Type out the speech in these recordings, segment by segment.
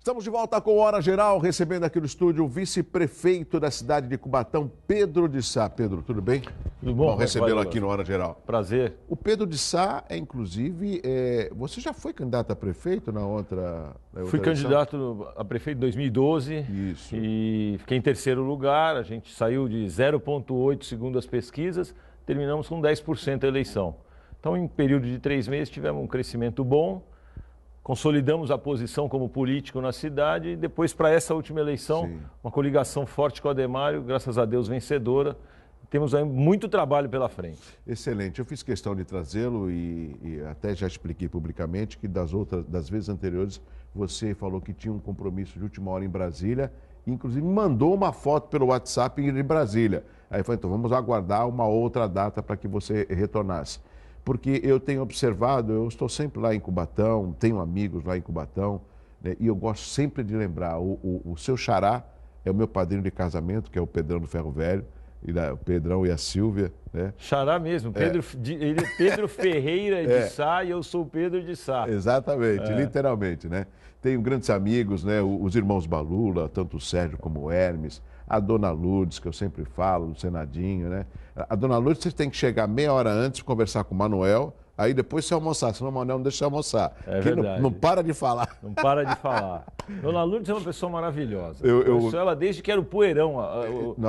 Estamos de volta com Hora Geral, recebendo aqui no estúdio o vice-prefeito da cidade de Cubatão, Pedro de Sá. Pedro, tudo bem? Tudo bom? Vamos recebê-lo aqui no Hora Geral. Prazer. O Pedro de Sá é, inclusive, você já foi candidato a prefeito na outra Fui candidato a prefeito em 2012. Isso. E fiquei em terceiro lugar. A gente saiu de 0,8 segundo as pesquisas, terminamos com 10% a eleição. Então, em período de 3 meses, tivemos um crescimento bom. Consolidamos a posição como político na cidade e depois, para essa última eleição, Sim, uma coligação forte com o Adhemário, graças a Deus vencedora. Temos aí muito trabalho pela frente. Excelente. Eu fiz questão de trazê-lo e até já expliquei publicamente que das vezes anteriores você falou que tinha um compromisso de última hora em Brasília, inclusive mandou uma foto pelo WhatsApp de Brasília. Aí eu falei, então vamos aguardar uma outra data para que você retornasse. Porque eu tenho observado, eu estou sempre lá em Cubatão, tenho amigos lá em Cubatão, né, e eu gosto sempre de lembrar, o seu xará é o meu padrinho de casamento, que é o Pedrão do Ferro Velho, o Pedrão e a Sílvia, né? Xará mesmo, ele é Pedro Ferreira de Sá e eu sou o Pedro de Sá. Exatamente, literalmente, né? Tenho grandes amigos, né? Os irmãos Balula, tanto o Sérgio como o Hermes, a dona Lourdes, que eu sempre falo, do Senadinho, né? A dona Lourdes, você tem que chegar meia hora antes, conversar com o Manuel, aí depois você almoçar, senão o Manuel não deixa você almoçar. É verdade. Não para de falar. Não para de falar. Dona Lourdes é uma pessoa maravilhosa. Eu conheço ela desde que era o Poeirão.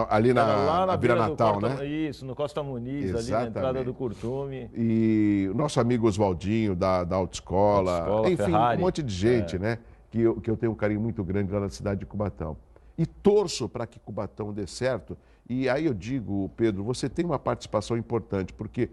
Ali na Vila Natal, né? Isso, no Costa Muniz, Exatamente. ali na entrada do Curtume. E o nosso amigo Oswaldinho, da Autoescola, enfim, Ferrari. Um monte de gente, né? Que eu tenho um carinho muito grande lá na cidade de Cubatão. E torço para que Cubatão dê certo. E aí eu digo, Pedro, você tem uma participação importante, porque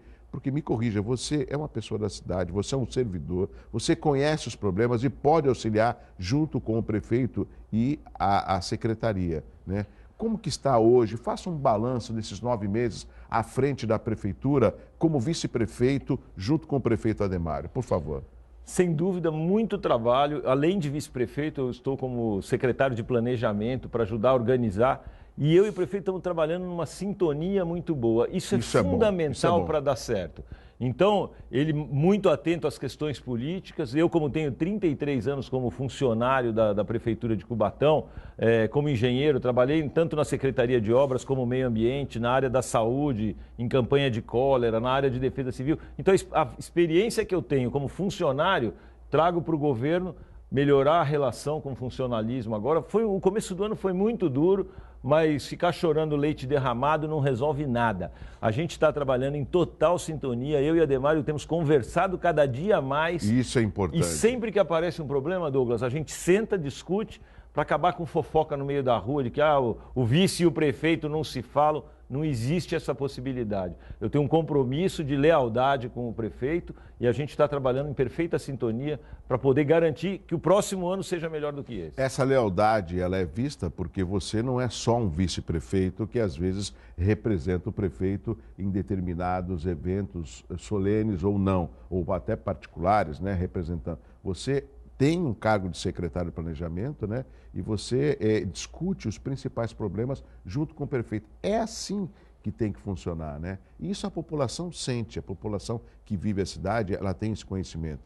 me corrija, você é uma pessoa da cidade, você é um servidor, você conhece os problemas e pode auxiliar junto com o prefeito e a secretaria, né? Como que está hoje? Faça um balanço desses 9 meses à frente da prefeitura como vice-prefeito junto com o prefeito Adhemário, por favor. Sem dúvida, muito trabalho. Além de vice-prefeito, eu estou como secretário de planejamento para ajudar a organizar. E eu e o prefeito estamos trabalhando numa sintonia muito boa. Isso é fundamental para dar certo. Então, ele muito atento às questões políticas. Eu, como tenho 33 anos como funcionário da Prefeitura de Cubatão, como engenheiro, trabalhei tanto na Secretaria de Obras como Meio Ambiente, na área da saúde, em campanha de cólera, na área de defesa civil. Então, a experiência que eu tenho como funcionário, trago para o governo melhorar a relação com o funcionalismo. Agora, o começo do ano foi muito duro, mas ficar chorando leite derramado não resolve nada. A gente está trabalhando em total sintonia, eu e Adhemário temos conversado cada dia mais. Isso é importante. E sempre que aparece um problema, Douglas, a gente senta, discute para acabar com fofoca no meio da rua, de que o vice e o prefeito não se falam. Não existe essa possibilidade. Eu tenho um compromisso de lealdade com o prefeito e a gente está trabalhando em perfeita sintonia para poder garantir que o próximo ano seja melhor do que esse. Essa lealdade, ela é vista porque você não é só um vice-prefeito que às vezes representa o prefeito em determinados eventos solenes ou não, ou até particulares, né, representando. Você tem um cargo de secretário de planejamento, né? E você discute os principais problemas junto com o prefeito. É assim que tem que funcionar, né? E isso a população sente, a população que vive a cidade, ela tem esse conhecimento.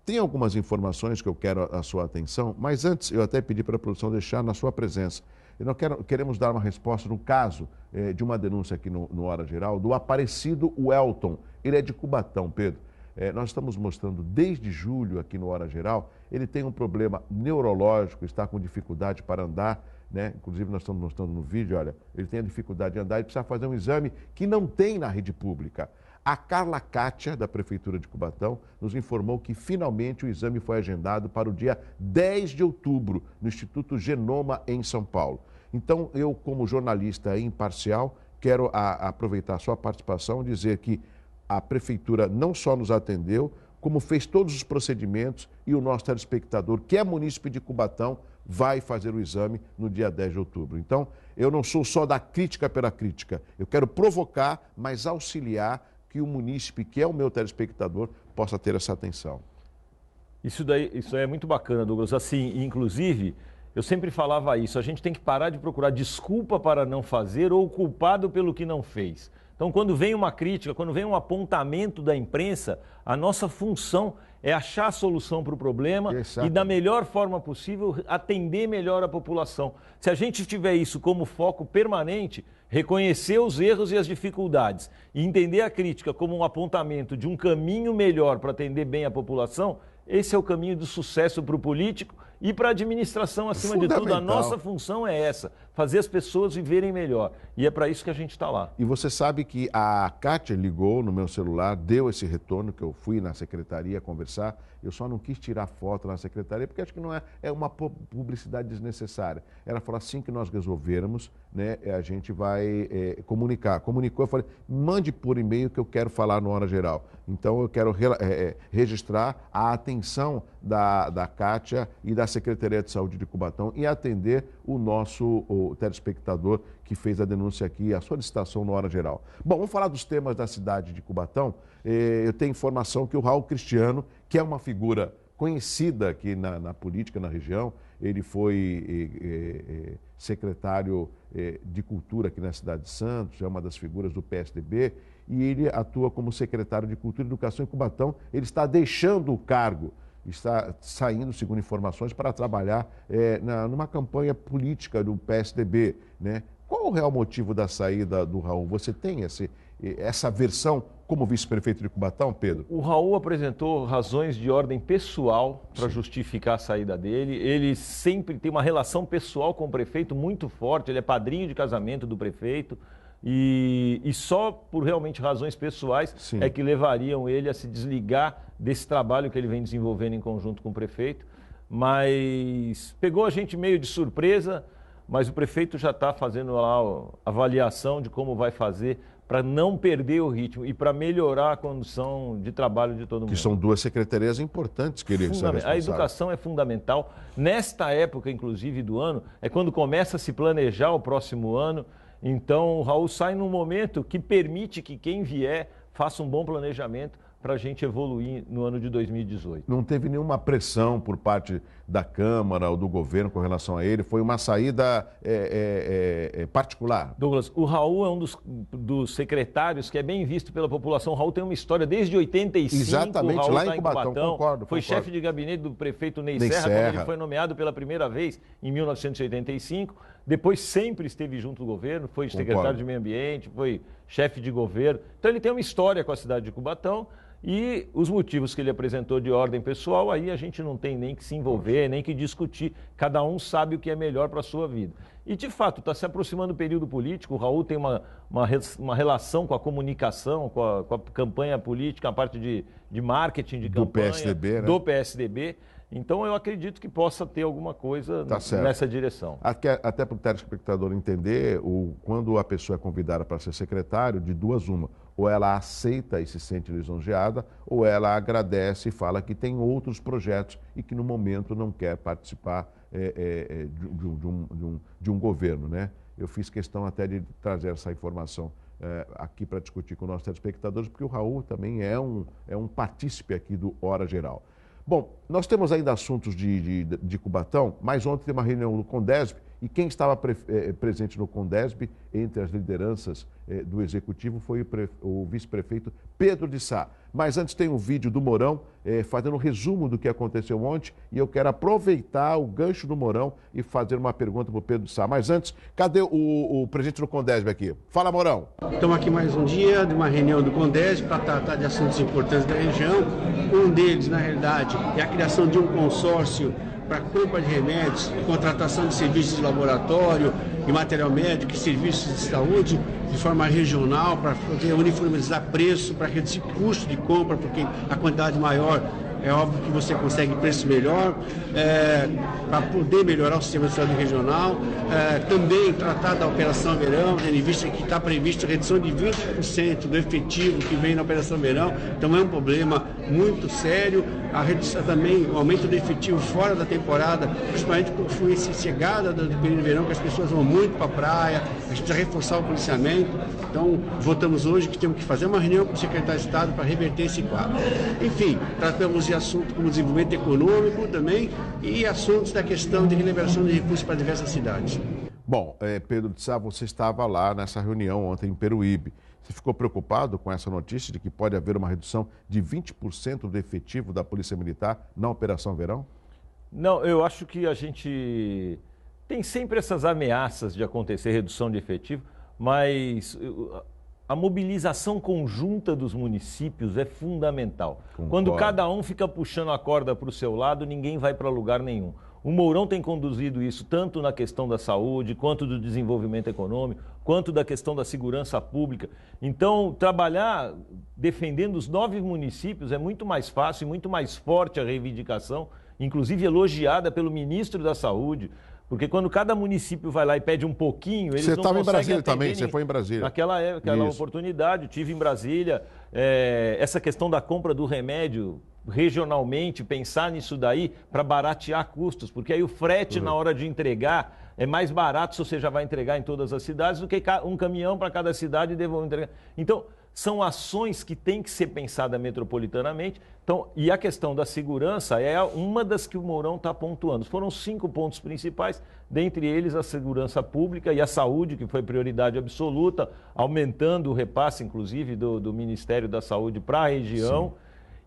Tem algumas informações que eu quero a sua atenção, mas antes eu até pedi para a produção deixar na sua presença. Queremos dar uma resposta no caso de uma denúncia aqui no Hora Geral do Aparecido Welton. Ele é de Cubatão, Pedro. Nós estamos mostrando desde julho aqui no Hora Geral, ele tem um problema neurológico, está com dificuldade para andar, né? Inclusive nós estamos mostrando no vídeo, olha, ele tem a dificuldade de andar e precisa fazer um exame que não tem na rede pública. A Carla Kátia, da Prefeitura de Cubatão, nos informou que finalmente o exame foi agendado para o dia 10 de outubro, no Instituto Genoma, em São Paulo. Então, eu, como jornalista imparcial, quero aproveitar a sua participação e dizer que a Prefeitura não só nos atendeu, como fez todos os procedimentos e o nosso telespectador, que é munícipe de Cubatão, vai fazer o exame no dia 10 de outubro. Então, eu não sou só da crítica pela crítica, eu quero provocar, mas auxiliar que o munícipe, que é o meu telespectador, possa ter essa atenção. Isso é muito bacana, Douglas. Assim, inclusive, eu sempre falava isso, a gente tem que parar de procurar desculpa para não fazer ou culpado pelo que não fez. Então, quando vem uma crítica, quando vem um apontamento da imprensa, a nossa função é achar a solução para o problema e, da melhor forma possível, atender melhor a população. Se a gente tiver isso como foco permanente, reconhecer os erros e as dificuldades e entender a crítica como um apontamento de um caminho melhor para atender bem a população, esse é o caminho do sucesso para o político e para a administração, acima de tudo. A nossa função é essa, fazer as pessoas viverem melhor. E é para isso que a gente está lá. E você sabe que a Kátia ligou no meu celular, deu esse retorno, que eu fui na secretaria conversar. Eu só não quis tirar foto na secretaria, porque acho que não é uma publicidade desnecessária. Ela falou, assim que nós resolvermos, né, a gente vai comunicar. Comunicou, eu falei, mande por e-mail que eu quero falar no Hora Geral. Então, eu quero registrar a atenção da Kátia e da Secretaria de Saúde de Cubatão e atender o telespectador que fez a denúncia aqui, a solicitação no Hora Geral. Bom, vamos falar dos temas da cidade de Cubatão. Eu tenho informação que o Raul Cristiano, que é uma figura conhecida aqui na política, na região, ele foi secretário de Cultura aqui na cidade de Santos, é uma das figuras do PSDB, e ele atua como secretário de Cultura e Educação em Cubatão. Ele está deixando o cargo, está saindo, segundo informações, para trabalhar numa campanha política do PSDB, né? Qual o real motivo da saída do Raul? Você tem essa versão como vice-prefeito de Cubatão, Pedro? O Raul apresentou razões de ordem pessoal para justificar a saída dele. Ele sempre tem uma relação pessoal com o prefeito muito forte, ele é padrinho de casamento do prefeito. E só por realmente razões pessoais é que levariam ele a se desligar desse trabalho que ele vem desenvolvendo em conjunto com o prefeito. Mas pegou a gente meio de surpresa, mas o prefeito já está fazendo lá a avaliação de como vai fazer para não perder o ritmo e para melhorar a condição de trabalho de todo mundo. Que são duas secretarias importantes que ele é responsável. A educação é fundamental. Nesta época, inclusive, do ano, é quando começa a se planejar o próximo ano. Então, o Raul sai num momento que permite que quem vier faça um bom planejamento para a gente evoluir no ano de 2018. Não teve nenhuma pressão por parte da Câmara ou do governo com relação a ele? Foi uma saída particular? Douglas, o Raul é um dos secretários que é bem visto pela população. O Raul tem uma história desde 85. Exatamente, o Raul lá em Cubatão, concordo. Foi chefe de gabinete do prefeito Ney Serra, quando ele foi nomeado pela primeira vez em 1985. Depois sempre esteve junto do governo, foi secretário de Meio Ambiente, foi chefe de governo. Então ele tem uma história com a cidade de Cubatão. E os motivos que ele apresentou de ordem pessoal, aí a gente não tem nem que se envolver, nem que discutir. Cada um sabe o que é melhor para a sua vida. E, de fato, está se aproximando do período político. O Raul tem uma relação com a comunicação, com a campanha política, a parte de marketing de campanha. Do PSDB, né? Do PSDB. Então, eu acredito que possa ter alguma coisa nessa direção. Até para o telespectador entender, quando a pessoa é convidada para ser secretário, de duas uma. Ou ela aceita e se sente lisonjeada, ou ela agradece e fala que tem outros projetos e que no momento não quer participar de um governo, né? Eu fiz questão até de trazer essa informação aqui para discutir com nossos telespectadores, porque o Raul também é um partícipe aqui do Hora Geral. Bom, nós temos ainda assuntos de Cubatão, mas ontem tem uma reunião no Condesb e quem estava presente no Condesb, entre as lideranças do Executivo, foi o vice-prefeito Pedro de Sá. Mas antes tem um vídeo do Mourão fazendo um resumo do que aconteceu ontem e eu quero aproveitar o gancho do Mourão e fazer uma pergunta para o Pedro de Sá. Mas antes, cadê o presidente do Condesb aqui? Fala, Mourão. Estamos aqui mais um dia de uma reunião do Condesb para tratar de assuntos importantes da região. Um deles, na realidade, é a criação de um consórcio para compra de remédios, contratação de serviços de laboratório e material médico e serviços de saúde de forma regional para poder uniformizar preço, para reduzir custo de compra, porque a quantidade maior é óbvio que você consegue preço melhor, para poder melhorar o sistema de saúde regional. Também tratar da Operação Verão, tendo em vista que está previsto redução de 20% do efetivo que vem na Operação Verão, então é um problema muito sério. A redução também, o aumento do efetivo fora da temporada, principalmente por influência chegada do período de verão, que as pessoas vão muito para a praia, a gente precisa reforçar o policiamento. Então, votamos hoje que temos que fazer uma reunião com o secretário de Estado para reverter esse quadro. Enfim, tratamos de assuntos como desenvolvimento econômico também e assuntos da questão de liberação de recursos para diversas cidades. Bom, Pedro de Sá, você estava lá nessa reunião ontem em Peruíbe. Você ficou preocupado com essa notícia de que pode haver uma redução de 20% do efetivo da Polícia Militar na Operação Verão? Não, eu acho que a gente tem sempre essas ameaças de acontecer redução de efetivo, mas a mobilização conjunta dos municípios é fundamental. Concordo. Quando cada um fica puxando a corda para o seu lado, ninguém vai para lugar nenhum. O Mourão tem conduzido isso tanto na questão da saúde, quanto do desenvolvimento econômico, quanto da questão da segurança pública. Então, trabalhar defendendo os 9 municípios é muito mais fácil e muito mais forte a reivindicação, inclusive elogiada pelo ministro da Saúde, porque quando cada município vai lá e pede um pouquinho, eles você não estava em conseguem Brasília também, ninguém. você foi em Brasília. Naquela época, aquela oportunidade, eu tive em Brasília. Essa questão da compra do remédio regionalmente, pensar nisso daí para baratear custos, porque aí o frete na hora de entregar é mais barato se você já vai entregar em todas as cidades do que um caminhão para cada cidade e devolver entregar. Então, são ações que têm que ser pensadas metropolitanamente. Então, e a questão da segurança é uma das que o Mourão está pontuando. Foram 5 pontos principais, dentre eles a segurança pública e a saúde, que foi prioridade absoluta, aumentando o repasse, inclusive, do Ministério da Saúde para a região. Sim.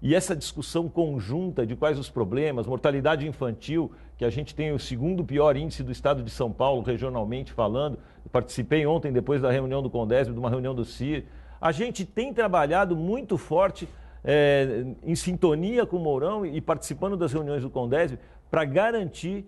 E essa discussão conjunta de quais os problemas, mortalidade infantil, que a gente tem o 2º pior índice do estado de São Paulo, regionalmente falando. Eu participei ontem, depois da reunião do CONDESB, de uma reunião do CIR. A gente tem trabalhado muito forte em sintonia com o Mourão e participando das reuniões do CONDESB para garantir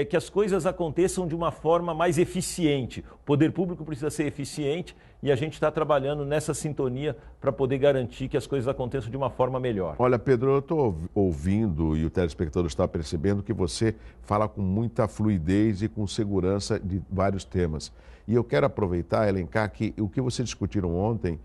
que as coisas aconteçam de uma forma mais eficiente. O poder público precisa ser eficiente e a gente está trabalhando nessa sintonia para poder garantir que as coisas aconteçam de uma forma melhor. Olha, Pedro, eu estou ouvindo e o telespectador está percebendo que você fala com muita fluidez e com segurança de vários temas. E eu quero aproveitar, elencar que o que vocês discutiram ontem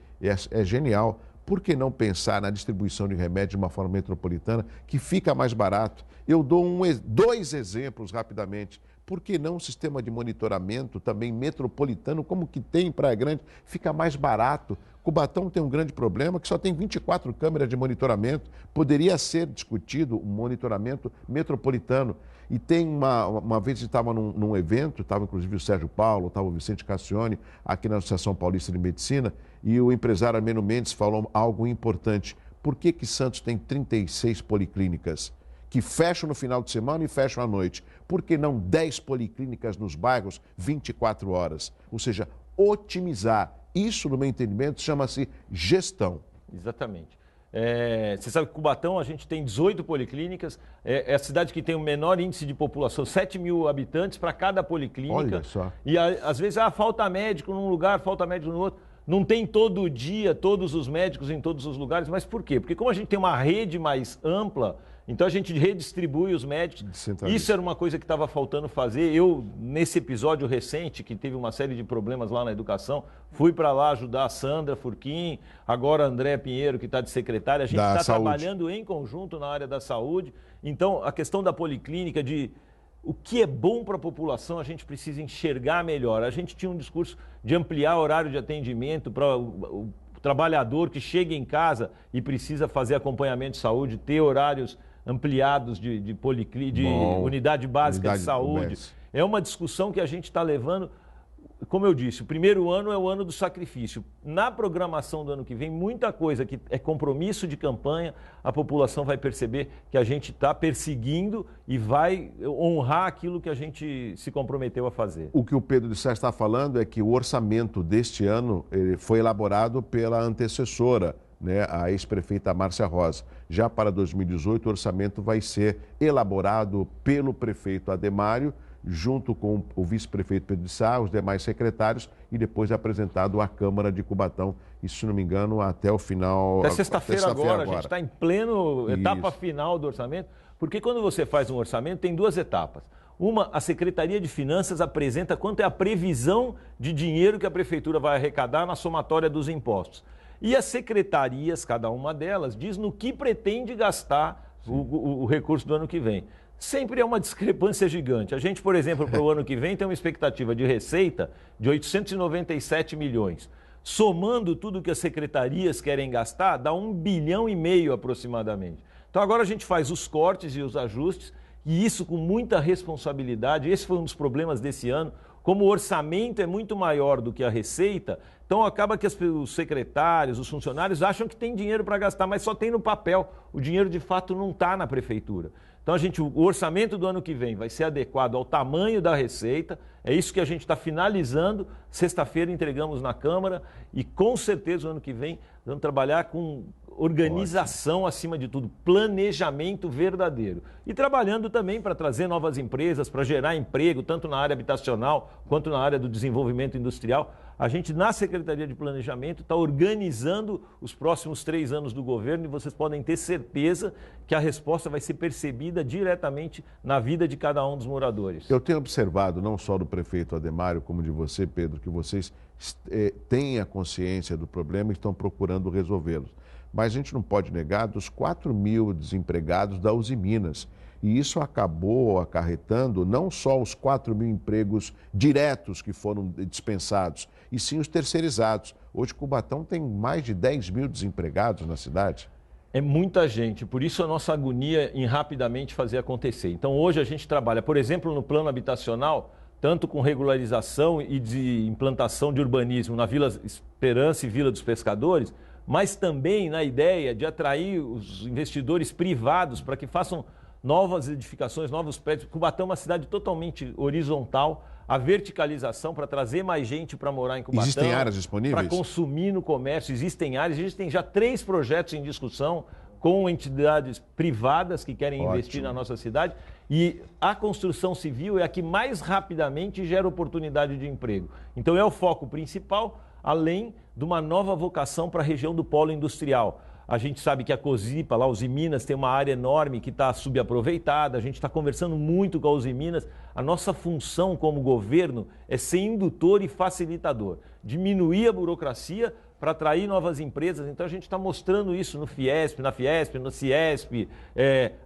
é genial. Por que não pensar na distribuição de remédio de uma forma metropolitana que fica mais barato? Eu dou 2 exemplos rapidamente. Por que não um sistema de monitoramento também metropolitano, como que tem em Praia Grande, fica mais barato? Cubatão tem um grande problema que só tem 24 câmeras de monitoramento. Poderia ser discutido um monitoramento metropolitano. E tem uma vez eu estava num evento, estava inclusive o Sérgio Paulo, estava o Vicente Cassione, aqui na Associação Paulista de Medicina, e o empresário Armeno Mendes falou algo importante. Por que Santos tem 36 policlínicas? Que fecham no final de semana e fecham à noite. Por que não 10 policlínicas nos bairros 24 horas? Ou seja, otimizar. Isso, no meu entendimento, chama-se gestão. Exatamente. Você sabe que Cubatão a gente tem 18 policlínicas, é a cidade que tem o menor índice de população, 7 mil habitantes para cada policlínica. Olha só. E às vezes falta médico num lugar, falta médico no outro. Não tem todo dia todos os médicos em todos os lugares, mas por quê? Porque como a gente tem uma rede mais ampla, então a gente redistribui os médicos. Isso era uma coisa que estava faltando fazer. Eu, nesse episódio recente, que teve uma série de problemas lá na educação, fui para lá ajudar a Sandra Furquim, agora a André Pinheiro, que está de secretária. A gente está trabalhando em conjunto na área da saúde. Então, a questão da policlínica, de o que é bom para a população, a gente precisa enxergar melhor. A gente tinha um discurso de ampliar o horário de atendimento para o trabalhador que chega em casa e precisa fazer acompanhamento de saúde, ter horários ampliados de unidade básica de saúde. É uma discussão que a gente está levando. Como eu disse, o primeiro ano é o ano do sacrifício. Na programação do ano que vem, muita coisa que é compromisso de campanha, a população vai perceber que a gente está perseguindo e vai honrar aquilo que a gente se comprometeu a fazer. O que o Pedro de Sá está falando é que o orçamento deste ano foi elaborado pela antecessora, né, a ex-prefeita Márcia Rosa. Já para 2018, o orçamento vai ser elaborado pelo prefeito Ademário, junto com o vice-prefeito Pedro de Sá, os demais secretários, e depois apresentado à Câmara de Cubatão. E, se não me engano, até o final... Até sexta-feira agora, a gente está em pleno etapa final do orçamento, porque quando você faz um orçamento, tem 2 etapas. Uma, a Secretaria de Finanças apresenta quanto é a previsão de dinheiro que a Prefeitura vai arrecadar na somatória dos impostos. E as secretarias, cada uma delas, diz no que pretende gastar o recurso do ano que vem. Sempre é uma discrepância gigante. A gente, por exemplo, para o ano que vem tem uma expectativa de receita de 897 milhões. Somando tudo que as secretarias querem gastar, dá 1,5 bilhão aproximadamente. Então agora a gente faz os cortes e os ajustes, e isso com muita responsabilidade. Esse foi um dos problemas desse ano. Como o orçamento é muito maior do que a receita, então acaba que os secretários, os funcionários acham que tem dinheiro para gastar, mas só tem no papel. O dinheiro de fato não está na prefeitura. Então o orçamento do ano que vem vai ser adequado ao tamanho da receita. É isso que a gente está finalizando. Sexta-feira entregamos na Câmara e com certeza o ano que vem vamos trabalhar com organização acima de tudo, planejamento verdadeiro. E trabalhando também para trazer novas empresas, para gerar emprego, tanto na área habitacional quanto na área do desenvolvimento industrial. A gente, na Secretaria de Planejamento, está organizando os próximos 3 anos do governo e vocês podem ter certeza que a resposta vai ser percebida diretamente na vida de cada um dos moradores. Eu tenho observado, não só do prefeito Ademário, como de você, Pedro, que vocês têm a consciência do problema e estão procurando resolvê-los. Mas a gente não pode negar dos 4.000 desempregados da Uzi Minas. E isso acabou acarretando não só os 4.000 empregos diretos que foram dispensados, e sim os terceirizados. Hoje, Cubatão tem mais de 10.000 desempregados na cidade. É muita gente, por isso a nossa agonia em rapidamente fazer acontecer. Então, hoje a gente trabalha, por exemplo, no plano habitacional, tanto com regularização e de implantação de urbanismo na Vila Esperança e Vila dos Pescadores, mas também na ideia de atrair os investidores privados para que façam novas edificações, novos prédios. Cubatão é uma cidade totalmente horizontal, a verticalização para trazer mais gente para morar em Cubatão. Existem áreas disponíveis? Para consumir no comércio, existem áreas, existem já 3 projetos em discussão com entidades privadas que querem investir na nossa cidade. E a construção civil é a que mais rapidamente gera oportunidade de emprego. Então é o foco principal, além de uma nova vocação para a região do polo industrial. A gente sabe que a Cosipa, lá, Uzi Minas, tem uma área enorme que está subaproveitada. A gente está conversando muito com a Uzi Minas. A nossa função como governo é ser indutor e facilitador. Diminuir a burocracia para atrair novas empresas. Então a gente está mostrando isso no Fiesp, na Fiesp, no Ciesp,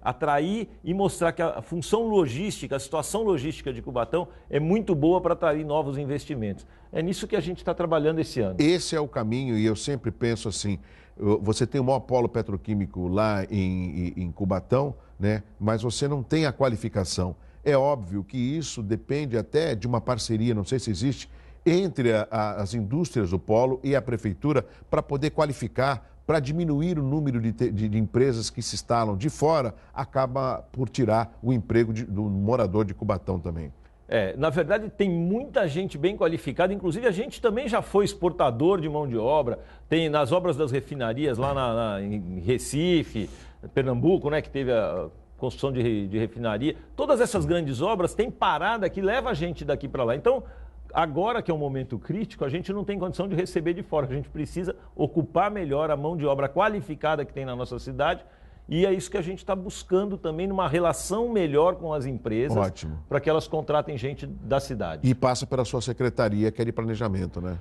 atrair e mostrar que a função logística, a situação logística de Cubatão é muito boa para atrair novos investimentos. É nisso que a gente está trabalhando esse ano. Esse é o caminho e eu sempre penso assim, você tem o maior polo petroquímico lá em Cubatão, né? Mas você não tem a qualificação. É óbvio que isso depende até de uma parceria, não sei se existe, entre as indústrias do polo e a prefeitura para poder qualificar, para diminuir o número de empresas que se instalam de fora, acaba por tirar o emprego do morador de Cubatão também. Na verdade, tem muita gente bem qualificada, inclusive a gente também já foi exportador de mão de obra, tem nas obras das refinarias lá em Recife, Pernambuco, né, que teve a construção de refinaria. Todas essas grandes obras têm parada que leva a gente daqui para lá. Então, agora que é um momento crítico, a gente não tem condição de receber de fora. A gente precisa ocupar melhor a mão de obra qualificada que tem na nossa cidade. E é isso que a gente está buscando também, numa relação melhor com as empresas, para que elas contratem gente da cidade. E passa pela sua secretaria, que é de planejamento, né?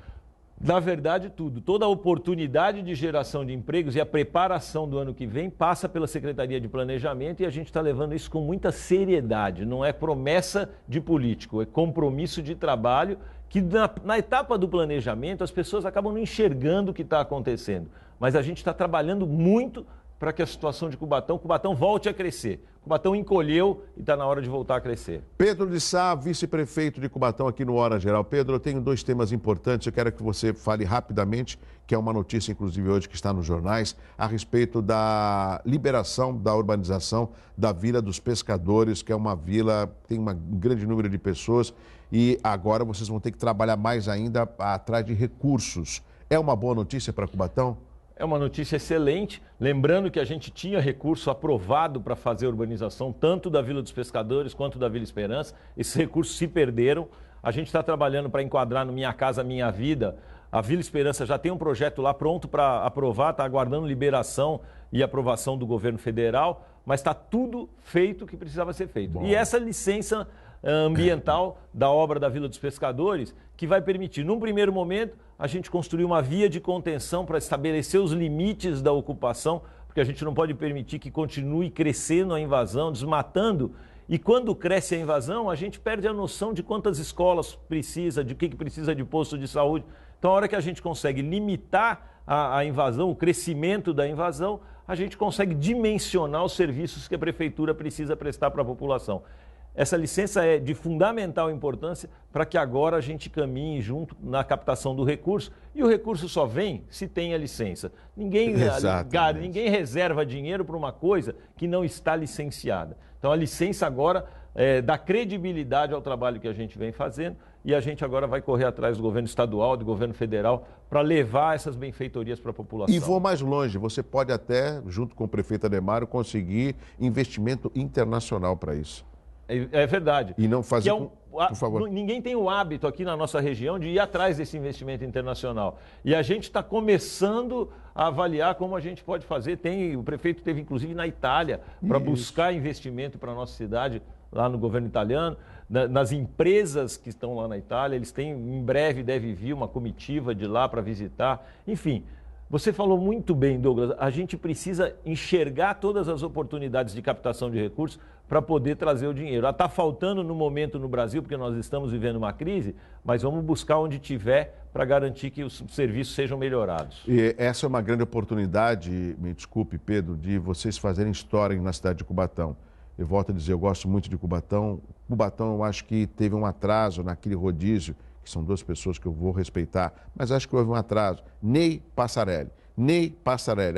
Na verdade, tudo. Toda a oportunidade de geração de empregos e a preparação do ano que vem passa pela Secretaria de Planejamento e a gente está levando isso com muita seriedade. Não é promessa de político, é compromisso de trabalho que na etapa do planejamento as pessoas acabam não enxergando o que está acontecendo. Mas a gente está trabalhando muito para que a situação de Cubatão volte a crescer. Cubatão encolheu e está na hora de voltar a crescer. Pedro de Sá, vice-prefeito de Cubatão aqui no Hora Geral. Pedro, eu tenho 2 temas importantes, eu quero que você fale rapidamente, que é uma notícia inclusive hoje que está nos jornais, a respeito da liberação da urbanização da Vila dos Pescadores, que é uma vila, tem um grande número de pessoas e agora vocês vão ter que trabalhar mais ainda atrás de recursos. É uma boa notícia para Cubatão? É uma notícia excelente, lembrando que a gente tinha recurso aprovado para fazer a urbanização, tanto da Vila dos Pescadores quanto da Vila Esperança. Esses recursos se perderam. A gente está trabalhando para enquadrar no Minha Casa Minha Vida. A Vila Esperança já tem um projeto lá pronto para aprovar, está aguardando liberação e aprovação do governo federal, mas está tudo feito o que precisava ser feito. Bom. E essa licença ambiental da obra da Vila dos Pescadores, que vai permitir, num primeiro momento, a gente construir uma via de contenção para estabelecer os limites da ocupação, porque a gente não pode permitir que continue crescendo a invasão, desmatando. E quando cresce a invasão, a gente perde a noção de quantas escolas precisa, de que precisa de posto de saúde. Então, a hora que a gente consegue limitar a invasão, o crescimento da invasão, a gente consegue dimensionar os serviços que a prefeitura precisa prestar para a população. essa licença é de fundamental importância para que agora a gente caminhe junto na captação do recurso. E o recurso só vem se tem a licença. Ninguém reserva dinheiro para uma coisa que não está licenciada. Então a licença agora dá credibilidade ao trabalho que a gente vem fazendo e a gente agora vai correr atrás do governo estadual, do governo federal, para levar essas benfeitorias para a população. E vou mais longe, você pode até, junto com o prefeito Adhemário, conseguir investimento internacional para isso. É verdade. E não fazer, por favor. Ninguém tem o hábito aqui na nossa região de ir atrás desse investimento internacional. E a gente está começando a avaliar como a gente pode fazer. O prefeito esteve, inclusive, na Itália para buscar investimento para a nossa cidade, lá no governo italiano, nas empresas que estão lá na Itália. Eles têm, em breve, deve vir uma comitiva de lá para visitar. Enfim, você falou muito bem, Douglas, a gente precisa enxergar todas as oportunidades de captação de recursos para poder trazer o dinheiro. Está faltando no momento no Brasil, porque nós estamos vivendo uma crise, mas vamos buscar onde tiver para garantir que os serviços sejam melhorados. E essa é uma grande oportunidade, me desculpe, Pedro, de vocês fazerem história na cidade de Cubatão. Eu volto a dizer, eu gosto muito de Cubatão. Cubatão, eu acho que teve um atraso naquele rodízio, que são duas pessoas que eu vou respeitar, mas acho que houve um atraso. Ney Passarelli.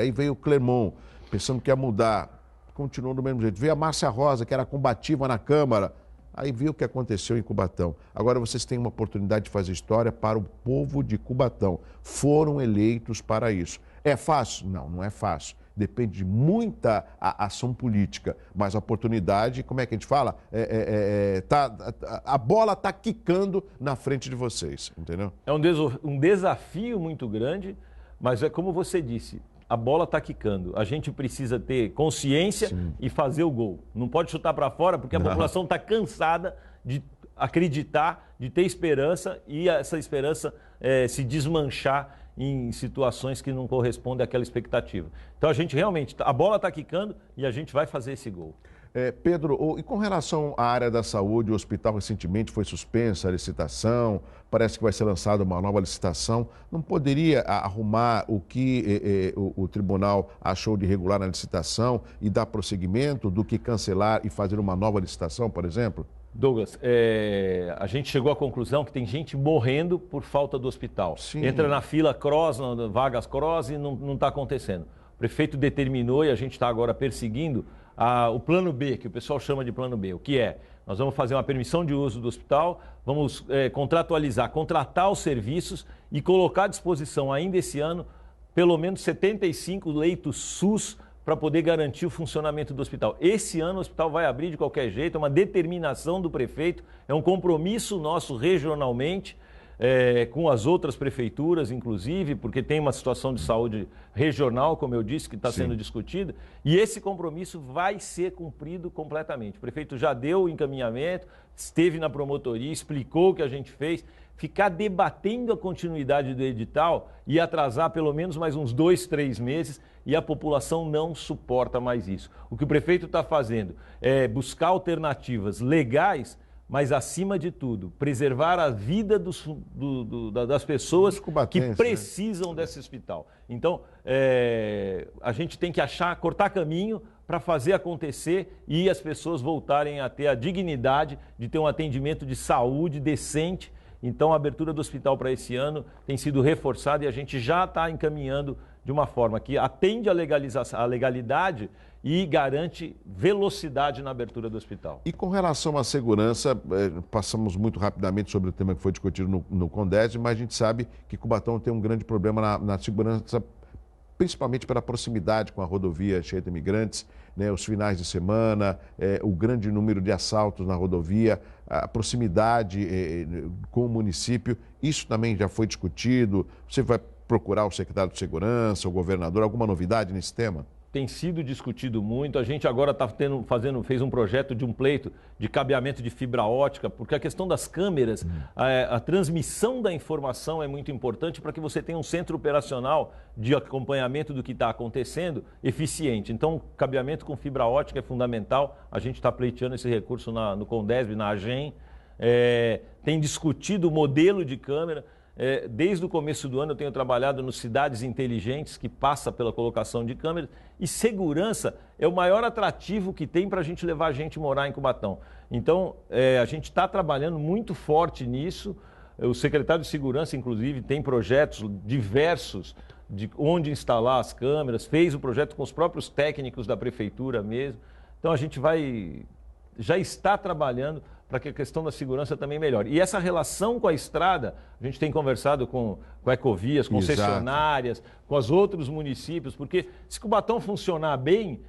Aí veio o Clermont, pensando que ia mudar, continuou do mesmo jeito. Veio a Márcia Rosa, que era combativa na Câmara, aí viu o que aconteceu em Cubatão. Agora vocês têm uma oportunidade de fazer história para o povo de Cubatão. Foram eleitos para isso. É fácil? Não, não é fácil. Depende de muita ação política, mas a oportunidade, como é que a gente fala? A bola está quicando na frente de vocês, entendeu? É um desafio muito grande, mas é como você disse, a bola está quicando. A gente precisa ter consciência e fazer o gol. Não pode chutar para fora, porque a população está cansada de acreditar, de ter esperança e essa esperança se desmanchar em situações que não correspondem àquela expectativa. Então a gente realmente, a bola está quicando e a gente vai fazer esse gol. Pedro, e com relação à área da saúde, o hospital recentemente foi suspensa a licitação, parece que vai ser lançada uma nova licitação. Não poderia arrumar o que o tribunal achou de irregular na licitação e dar prosseguimento do que cancelar e fazer uma nova licitação, por exemplo? Douglas, a gente chegou à conclusão que tem gente morrendo por falta do hospital. Sim. Entra na fila vagas cross e não está acontecendo. O prefeito determinou e a gente está agora perseguindo o plano B, que o pessoal chama de plano B. O que é? Nós vamos fazer uma permissão de uso do hospital, vamos contratar os serviços e colocar à disposição ainda esse ano pelo menos 75 leitos SUS para poder garantir o funcionamento do hospital. Esse ano o hospital vai abrir de qualquer jeito, é uma determinação do prefeito, é um compromisso nosso regionalmente, com as outras prefeituras, inclusive, porque tem uma situação de saúde regional, como eu disse, que está sendo discutida, e esse compromisso vai ser cumprido completamente. O prefeito já deu o encaminhamento, esteve na promotoria, explicou o que a gente fez. Ficar debatendo a continuidade do edital e atrasar pelo menos mais uns 2, 3 meses e a população não suporta mais isso. O que o prefeito está fazendo é buscar alternativas legais, mas acima de tudo, preservar a vida das pessoas que precisam desse hospital. Então, a gente tem que cortar caminho para fazer acontecer e as pessoas voltarem a ter a dignidade de ter um atendimento de saúde decente. Então, a abertura do hospital para esse ano tem sido reforçada e a gente já está encaminhando de uma forma que atende a legalidade e garante velocidade na abertura do hospital. E com relação à segurança, passamos muito rapidamente sobre o tema que foi discutido no CONDESB, mas a gente sabe que Cubatão tem um grande problema na segurança, principalmente pela proximidade com a rodovia cheia de imigrantes, né, os finais de semana, o grande número de assaltos na rodovia, a proximidade com o município. Isso também já foi discutido. Você vai procurar o secretário de Segurança, o governador, alguma novidade nesse tema? Tem sido discutido muito. A gente agora está fez um projeto de um pleito de cabeamento de fibra ótica, porque a questão das câmeras, a transmissão da informação é muito importante para que você tenha um centro operacional de acompanhamento do que está acontecendo eficiente. Então, cabeamento com fibra ótica é fundamental. A gente está pleiteando esse recurso no CONDESB, na AGEM. Tem discutido o modelo de câmera. Desde o começo do ano eu tenho trabalhado no Cidades Inteligentes, que passa pela colocação de câmeras, e segurança é o maior atrativo que tem para a gente levar a gente morar em Cubatão. Então, a gente está trabalhando muito forte nisso. O secretário de Segurança, inclusive, tem projetos diversos de onde instalar as câmeras, fez o projeto com os próprios técnicos da prefeitura mesmo. Então, a gente já está trabalhando para que a questão da segurança também melhore. E essa relação com a estrada, a gente tem conversado com Ecovias, concessionárias, exato, com os outros municípios, porque se Cubatão funcionar bem,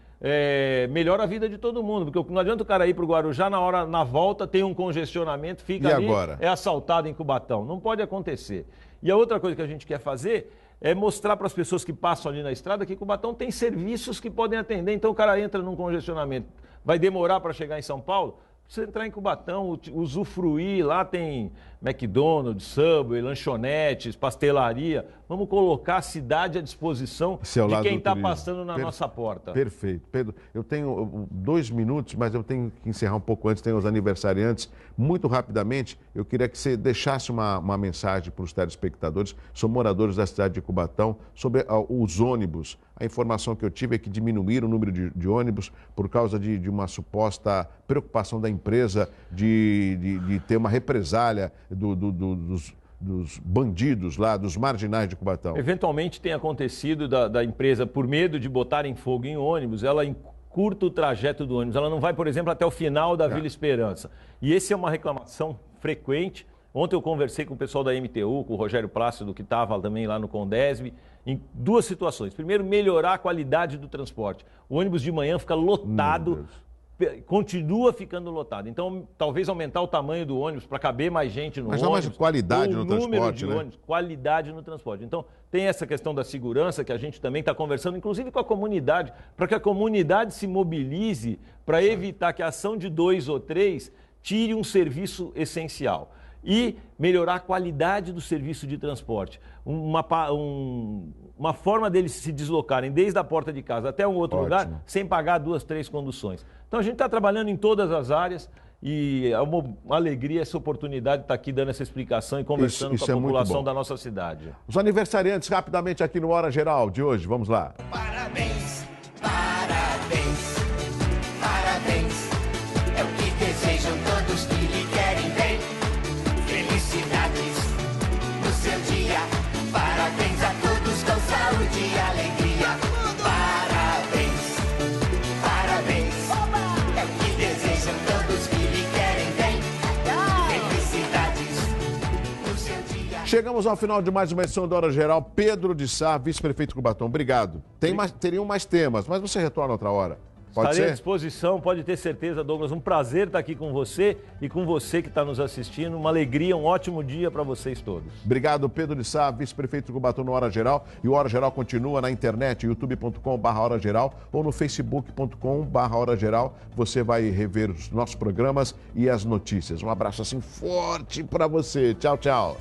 melhora a vida de todo mundo, porque não adianta o cara ir para o Guarujá, na volta tem um congestionamento, fica e ali, agora? É assaltado em Cubatão. Não pode acontecer. E a outra coisa que a gente quer fazer é mostrar para as pessoas que passam ali na estrada que Cubatão tem serviços que podem atender. Então o cara entra num congestionamento, vai demorar para chegar em São Paulo, você entrar em Cubatão, usufruir, lá tem McDonald's, Subway, lanchonetes, pastelaria. Vamos colocar a cidade à disposição de quem está passando na nossa porta. Perfeito. Pedro, eu tenho 2 minutos, mas eu tenho que encerrar um pouco antes, tem os aniversariantes. Muito rapidamente, eu queria que você deixasse uma mensagem para os telespectadores, são moradores da cidade de Cubatão, sobre os ônibus. A informação que eu tive é que diminuíram o número de ônibus por causa de uma suposta preocupação da empresa de ter uma represália dos bandidos lá, dos marginais de Cubatão. Eventualmente tem acontecido da empresa, por medo de botarem fogo em ônibus, ela encurta o trajeto do ônibus. Ela não vai, por exemplo, até o final da Vila Esperança. E essa é uma reclamação frequente. Ontem eu conversei com o pessoal da MTU, com o Rogério Plácido, que estava também lá no Condesb, em 2 situações. Primeiro, melhorar a qualidade do transporte. O ônibus de manhã fica lotado, continua ficando lotado. Então, talvez aumentar o tamanho do ônibus para caber mais gente no ônibus. Mas não mais qualidade no transporte, número de né? ônibus, qualidade no transporte. Então, tem essa questão da segurança que a gente também está conversando, inclusive com a comunidade, para que a comunidade se mobilize para evitar que a ação de 2 ou 3 tire um serviço essencial. E melhorar a qualidade do serviço de transporte. Uma forma deles se deslocarem desde a porta de casa até um outro lugar, sem pagar 2, 3 conduções. Então a gente está trabalhando em todas as áreas e é uma alegria essa oportunidade de estar aqui dando essa explicação e conversando com a população da nossa cidade. Os aniversariantes rapidamente aqui no Hora Geral de hoje, vamos lá. Parabéns, parabéns, parabéns, é o que desejam todos que lhe querem bem. Felicidades no seu dia, parabéns a todos com saúde e alegria. Parabéns, parabéns, é o que desejam todos que lhe querem bem. Felicidades no seu dia. Chegamos ao final de mais uma edição da Hora Geral. Pedro de Sá, vice-prefeito de Cubatão, obrigado. Teriam mais temas, mas você retorna outra hora. Pode Estarei ser? à disposição, pode ter certeza, Douglas. Um prazer estar aqui com você e com você que está nos assistindo. Uma alegria, um ótimo dia para vocês todos. Obrigado, Pedro de Sá, vice-prefeito de Cubatão no Hora Geral. E o Hora Geral continua na internet, youtube.com/Hora Geral ou no facebook.com/Hora Geral. Você vai rever os nossos programas e as notícias. Um abraço assim forte para você. Tchau, tchau.